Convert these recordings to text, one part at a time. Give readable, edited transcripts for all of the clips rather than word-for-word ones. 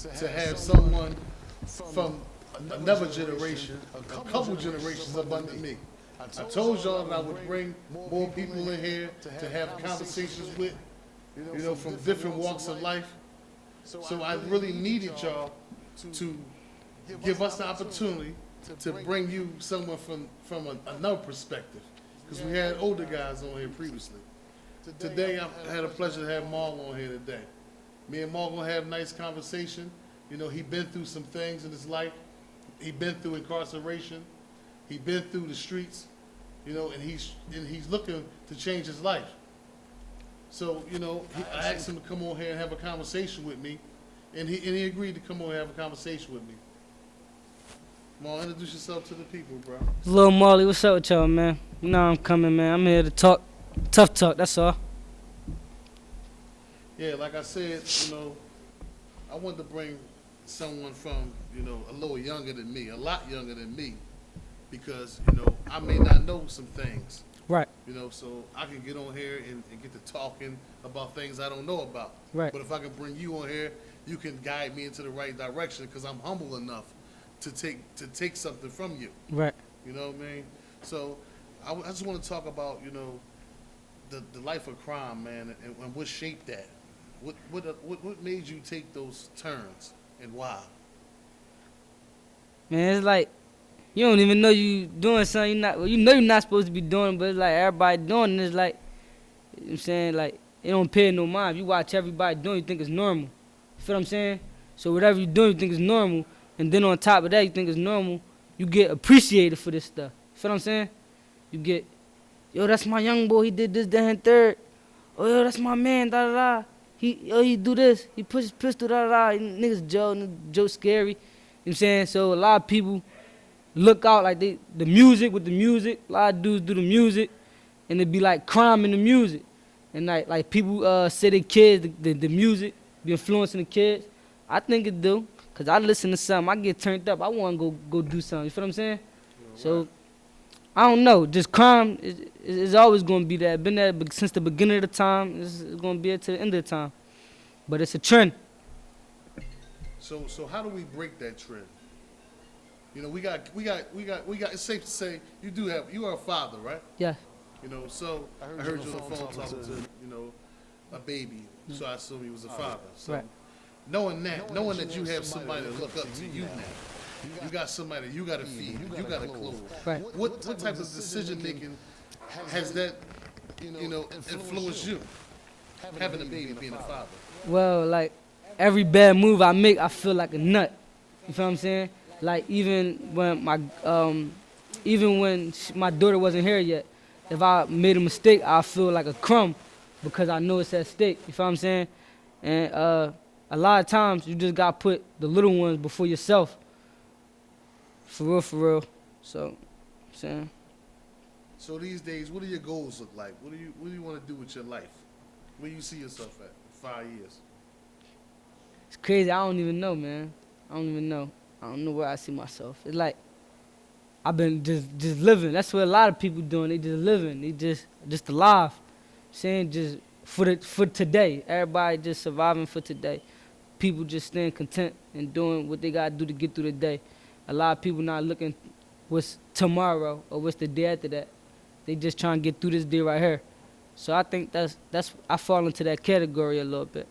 to have someone from another generation, a couple generations up under me. I told y'all that I would bring more people in here to have conversations with, from different walks of life. So I really needed y'all to give us the opportunity to bring you someone from another perspective. Because we had older guys on here previously. Today I had a pleasure to have Mark on here today. Me and Mark gonna have a nice conversation. He been through some things in his life. He been through incarceration. He been through the streets. And he's looking to change his life. So, I asked him to come on here and have a conversation with me, and he agreed to come on here and have a conversation with me. Come on, introduce yourself to the people, bro. Lil Marley, what's up with y'all, man? You know I'm coming, man. I'm here to talk, tough talk, that's all. Yeah, like I said, I wanted to bring someone from, a little younger than me, a lot younger than me, because, I may not know some things. Right. So I can get on here and get to talking about things I don't know about. Right. But if I can bring you on here, you can guide me into the right direction because I'm humble enough to take something from you. Right. You know what I mean? So I just want to talk about, the life of crime, man, and what shaped that. What made you take those turns and why? Man, it's like you don't even know you doing something you're not supposed to be doing, but it's like everybody doing it. It's like, you know what I'm saying, like it don't pay no mind. You watch everybody doing, you think it's normal. You feel what I'm saying? So whatever you do, you think it's normal, and then on top of that, you think it's normal. You get appreciated for this stuff. You feel what I'm saying? You get, yo, that's my young boy. He did this, that, and third. Oh, yo, that's my man. Da da da. He do this. He push his pistol. Da da da. Niggas Joe scary. You know what I'm saying? So a lot of people look out like the music with the music. A lot of dudes do the music, and it be like crime in the music. And like people say the kids, the music be influencing the kids. I think it do, cause I listen to something, I get turned up. I want to go do something. You feel what I'm saying? So I don't know. Just crime is always gonna be there. Been there since the beginning of the time. It's gonna be there to the end of the time. But it's a trend. So how do we break that trend? We got. It's safe to say you are a father, right? Yeah. So I heard you on the phone talking to a baby. So I assume he was a father. So Right. knowing that you have somebody to look up to you now, you got somebody that you got to feed, you got to clothe. Right. What type of decision making has that influenced you? Having a baby, being a father. Well, like every bad move I make, I feel like a nut. You feel what I'm saying? Like even when my daughter wasn't here yet, if I made a mistake, I feel like a crumb because I know it's at stake. You feel what I'm saying? And a lot of times you just gotta put the little ones before yourself. For real. So, I'm saying. So these days, what do your goals look like? What do you want to do with your life? Where do you see yourself at in 5 years? It's crazy. I don't even know, man. I don't know where I see myself. It's like I've been just living. That's what a lot of people doing. They just living. They just alive. Saying just for today. Everybody just surviving for today. People just staying content and doing what they gotta do to get through the day. A lot of people not looking what's tomorrow or what's the day after that. They just trying to get through this day right here. So I think that's I fall into that category a little bit.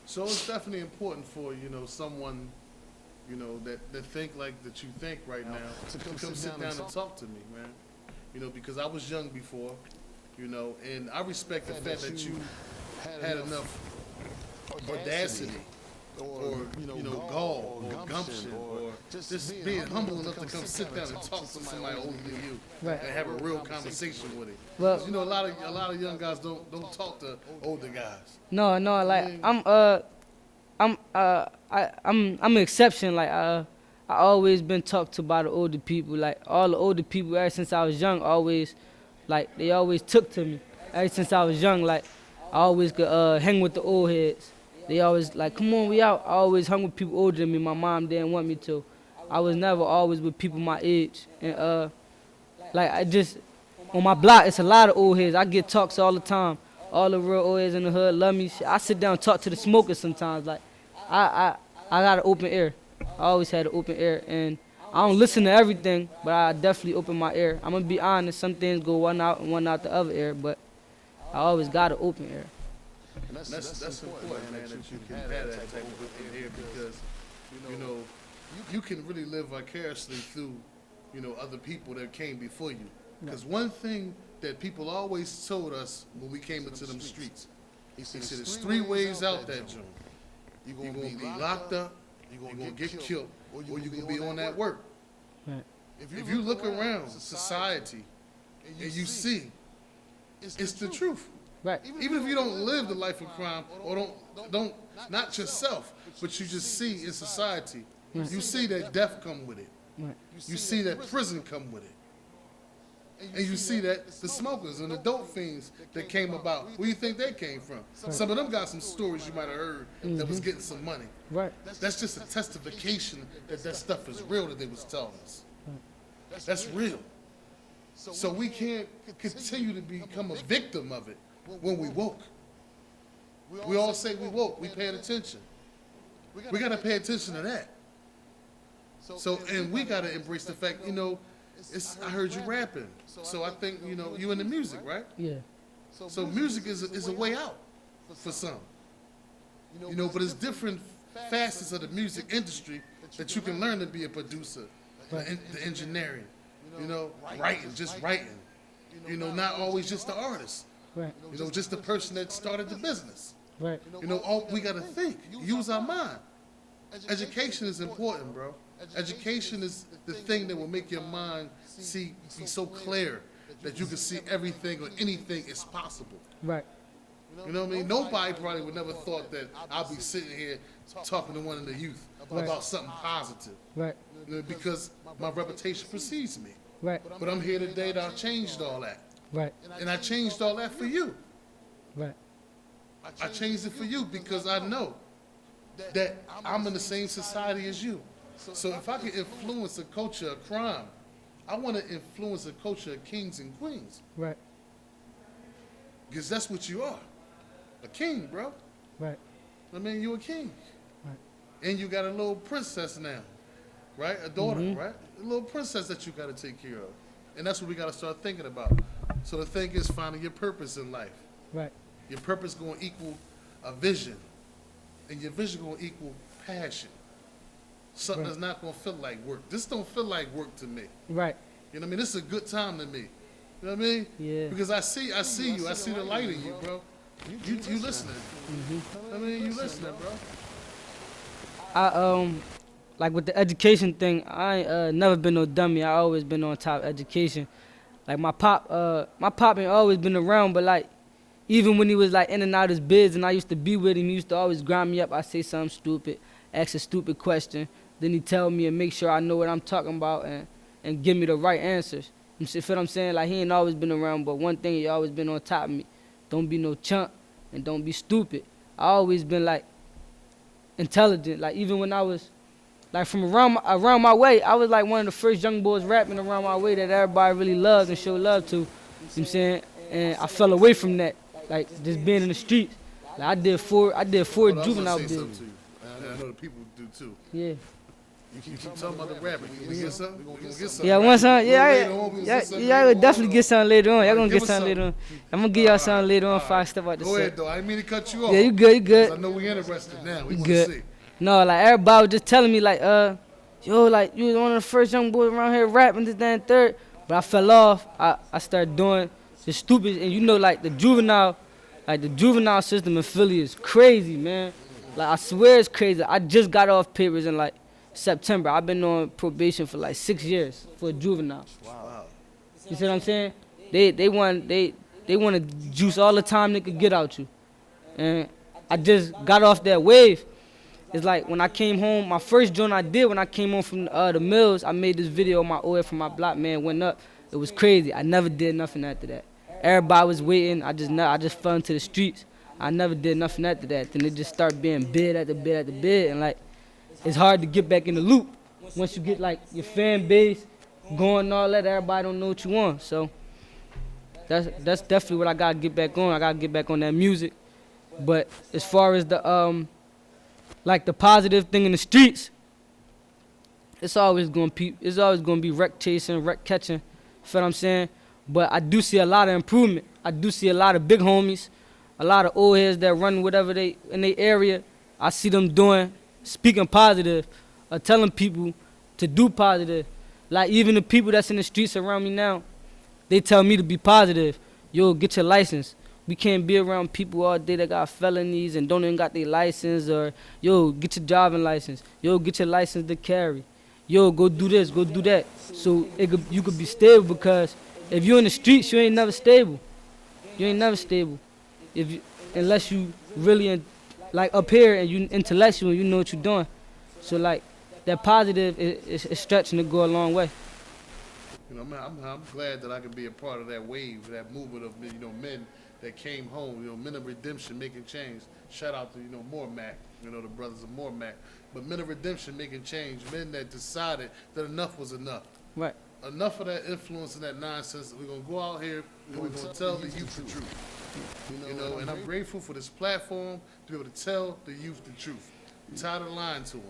So it's definitely important for someone that think like that you think right now to come sit down and talk to me, man. Because I was young before, and I respect the fact that you had enough audacity or gall or gumption or just being humble enough to come sit down and talk to somebody older than you, Right. and have a real conversation with him. Well, 'Cause, a lot of young guys don't talk to older guys. No, like I'm an exception. Like I always been talked to by the older people. Like all the older people ever since I was young, they always took to me. Ever since I was young, like I always could hang with the old heads. They always like, come on, we out. I always hung with people older than me. My mom didn't want me to. I was never always with people my age. And I just on my block, it's a lot of old heads. I get talks all the time. All the real old heads in the hood love me. I sit down and talk to the smokers sometimes. Like I I got an open ear. I always had an open ear, and I don't listen to everything, but I definitely open my ear. I'm gonna be honest. Some things go one out and one out the other ear, but I always got an open ear. And that's important, man, that you can have that type of open ear because, you know, you can really live vicariously through, other people that came before you. Because one thing that people always told us when we came into them streets, he said, there's 3 ways out that joint. You're going to be locked up, you're going to get killed, or you're going to be on that work. Right. If you look around society and you see, it's the truth. Right. Even if you don't live the life of crime or don't not yourself, but you just see in society, you see that death come with it. Right. You see that prison come with it. And you see that the smokers and the dope fiends that came about, where you think they came from? Some of them got some stories you might have heard that was getting some money. Right. That's just a testification that that stuff is real that they was telling us. That's real. So we can't continue to become a victim of it when we woke. We all say we woke, we paying attention. We got to pay attention to that. So, and we got to embrace the fact, I heard you rapping. So I think, you in the music, right? Yeah. So music is a way out for some. But it's different facets of the music industry that you can learn to be a producer, the engineering, writing, just writing. Not always just the artist. Right. Just the person that started the business. Right. All we got to think, use our mind. Education is important, bro. Education is the thing that will make your mind be so clear that you can see everything or anything is possible. Right. You know what I mean? Nobody probably would never thought that I'll be sitting here talking to one of the youth about something positive. Right. Because my reputation precedes me. Right. But I'm here today that I changed all that. Right. And I changed all that for you. Right. I changed it for you because I know that I'm in the same society as you. So if I can influence a culture of crime, I want to influence a culture of kings and queens. Right. Because that's what you are. A king, bro. Right. I mean, you a king. Right. And you got a little princess now, right? A daughter, right? A little princess that you got to take care of. And that's what we got to start thinking about. So the thing is finding your purpose in life. Right. Your purpose going to equal a vision. And your vision going to equal passion. Something that's not going to feel like work. This don't feel like work to me. Right. You know what I mean? This is a good time to me. You know what I mean? Yeah. Because I see you. I see the light in you, bro. You listening. I mean, you listening, bro. I like with the education thing, I ain't never been no dummy. I always been on top of education. Like my pop ain't always been around, but like even when he was like in and out his bids and I used to be with him, he used to always grind me up. I say something stupid, ask a stupid question, then he tell me and make sure I know what I'm talking about and give me the right answers. You see what I'm saying? Like he ain't always been around, but one thing he always been on top of me. Don't be no chump and don't be stupid. I always been like intelligent. Like even when I was like from around my way, I was like one of the first young boys rapping around my way that everybody really loved and showed love to. You know what I'm saying? And I fell away from that. Like just being in the streets. Like I did four juvenile bids. I know the people do too. Yeah. You keep talking about the rapping. You gonna get something? We gonna get something. Yeah, right? want something? Yeah, I would definitely get something later on. Y'all gonna Give get us something later on. I'm gonna give y'all something later on before I step out the Go set. ahead though. I didn't mean to cut you off. Yeah, you good, you good. 'Cause I know we interested now. We You want good. to see. No, like everybody was just telling me like, yo, like you was one of the first young boys around here rapping this, that, and third. But I fell off. I started doing the stupid, and like the juvenile system in Philly is crazy, man. Like I swear it's crazy. I just got off papers in like September. I've been on probation for like 6 years for a juvenile. Wow. You see what I'm saying? They want to juice all the time they could get out you. And I just got off that wave. It's like when I came home, my first joint I did when I came home from the mills, I made this video of my oil from my block, man, went up. It was crazy. I never did nothing after that. Everybody was waiting. I just fell into the streets. I never did nothing after that. Then it just started being bid after bid after bid. And like, it's hard to get back in the loop. Once you get like your fan base going and all that, everybody don't know what you want. So that's definitely what I gotta get back on. I gotta get back on that music. But as far as the like the positive thing in the streets, it's always gonna be wreck chasing, wreck catching. Feel what I'm saying? But I do see a lot of improvement. I do see a lot of big homies, a lot of old heads that run whatever they in their area. I see them doing, speaking positive, telling people to do positive. Like even the people that's in the streets around me now, they tell me to be positive. Yo, get your license. We can't be around people all day that got felonies and don't even got their license. Or, yo, get your driving license. Yo, get your license to carry. Yo, go do this, go do that. So you could be stable, because if you're in the streets, you ain't never stable. You ain't never stable. Unless you really like up here and you intellectual and you know what you're doing. So like that positive is stretching to go a long way. You know, man, I'm glad that I can be a part of that wave, that movement of, you know, men that came home, you know, men of redemption making change. Shout out to, you know, Mormac, you know, the brothers of Mormac. But men of redemption making change, men that decided that enough was enough. Right. Enough of that influence and that nonsense. We're going to go out here and we're going to tell the youth the truth. You know, and I'm grateful for this platform to be able to tell the youth the truth. I'm tired of lying to them.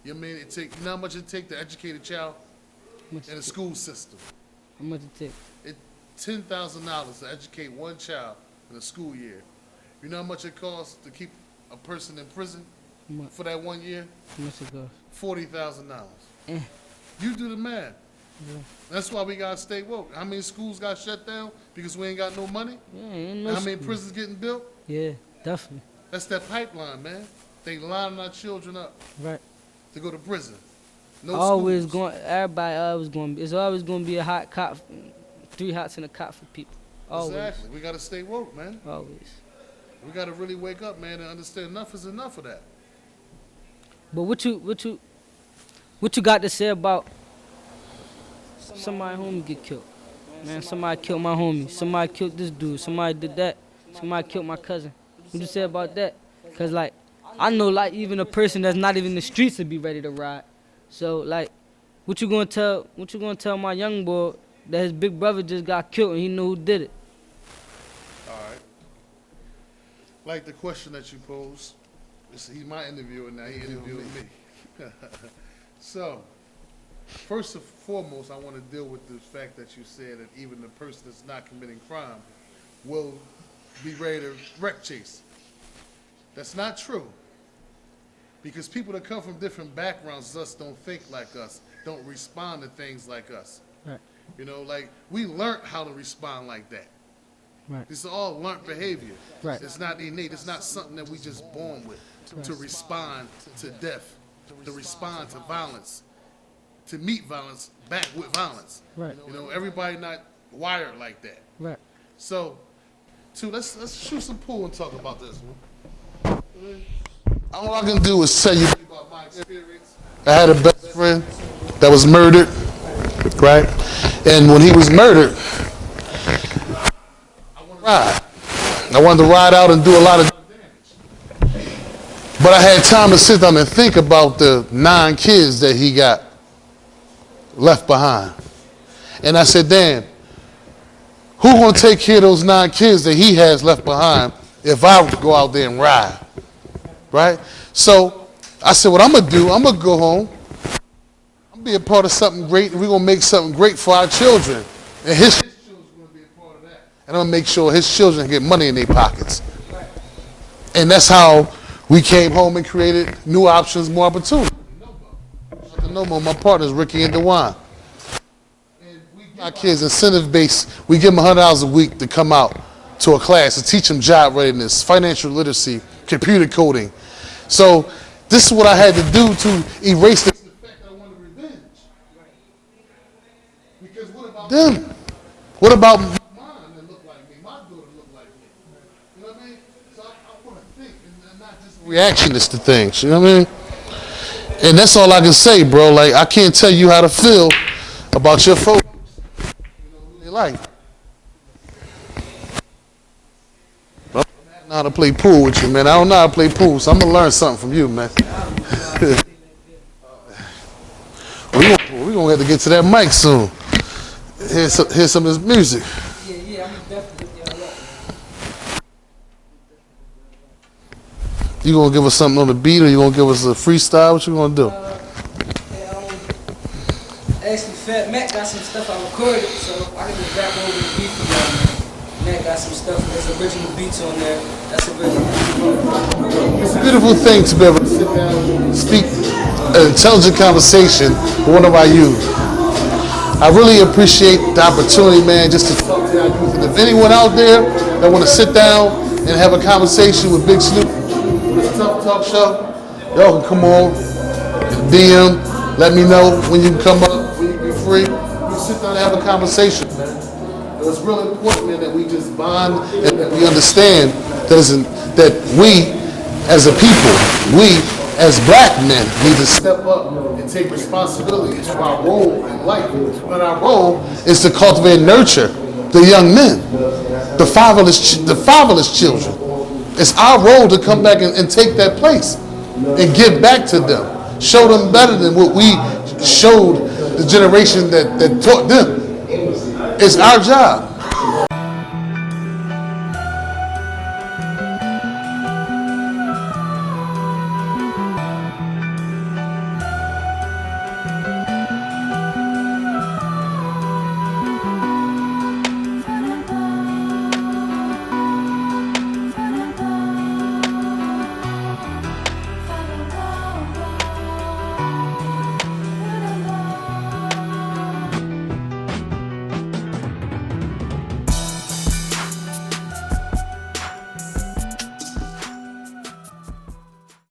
You know what I mean? You know how much it takes to educate a child in a school system? How much it take? It's $10,000 to educate one child in a school year. You know how much it costs to keep a person in prison for that 1 year? How much it cost? $40,000. Eh. You do the math. Yeah. That's why we gotta stay woke. How many schools got shut down because we ain't got no money? Yeah, ain't no And how many school. prisons getting built? Yeah, definitely. That's that pipeline, man. They lining our children up Right. to go to prison. No Always schools. going. Everybody always going. It's always going to be a hot cop, 3 hots in a cop for people. Always. Exactly. We gotta stay woke, man. Always. We gotta really wake up, man, and understand enough is enough of that. But what you got to say about somebody homie get killed? Man, somebody killed my homie. Somebody killed this dude. Somebody did that. Somebody killed my cousin. What you say about that? Cause like I know like even a person that's not even in the streets would be ready to ride. So like, what you gonna tell my young boy that his big brother just got killed and he know who did it? All right. Like the question that you posed. He's my interviewer now. He interviewed me. So, first and foremost, I want to deal with the fact that you said that even the person that's not committing crime will be ready to wreck chase. That's not true. Because people that come from different backgrounds just don't think like us, don't respond to things like us. Right. You know, like we learned how to respond like that. Right. This is all learned behavior. Right. It's not innate. It's not something that we just born with. To respond to death, to respond to violence, to meet violence back with violence. Right. You know, everybody not wired like that. Right. So, let's shoot some pool and talk about this. All I can do is tell you about my experience. I had a best friend that was murdered, right? And when he was murdered, I wanted to ride out and do a lot of damage. But I had time to sit down and think about the 9 kids that he got left behind. And I said, damn, who gonna take care of those 9 kids that he has left behind if I go out there and ride? Right? So I said, what I'm gonna do, I'm gonna go home, I'm gonna be a part of something great, and we're gonna make something great for our children. And his children's gonna be a part of that. And I'm gonna make sure his children get money in their pockets. And that's how we came home and created New Options, More Opportunity. No more. My partners, Ricky and DeJuan. Our kids, incentive-based, we give them $100 a week to come out to a class to teach them job readiness, financial literacy, computer coding. So this is what I had to do to erase the fact that I wanted revenge. Because what about them? What about mine that look like me? My daughter look like me. You know what I mean? So I want to think and not just reactionist to things. You know what I mean? And that's all I can say, bro. Like, I can't tell you how to feel about your folks. You know, life. I don't know how to play pool with you, man. I don't know how to play pool, so I'm going to learn something from you, man. We're going to have to get to that mic soon. Hear some of this music. Yeah, I'm definitely You gonna give us something on the beat, or you gonna give us a freestyle? What you gonna do? Actually, Fat Mac got some stuff I recorded, so I can just rap over the beat for y'all, man. Mac got some stuff, there's original beats on there. That's original. It's a beautiful thing to be able to sit down and speak an intelligent conversation with one of our youth. I really appreciate the opportunity, man, just to talk to our youth. And if anyone out there that want to sit down and have a conversation with Bigsnoop, with the Tuff Talk Show, y'all can come on, DM, let me know when you can come up, when you can be free. We can sit down and have a conversation, man. It's really important, man, that we just bond and that we understand that we, as a people, we, as black men, need to step up and take responsibility for our role in life. And our role is to cultivate and nurture the young men, the fatherless children. It's our role to come back and take that place and give back to them. Show them better than what we showed the generation that taught them. It's our job.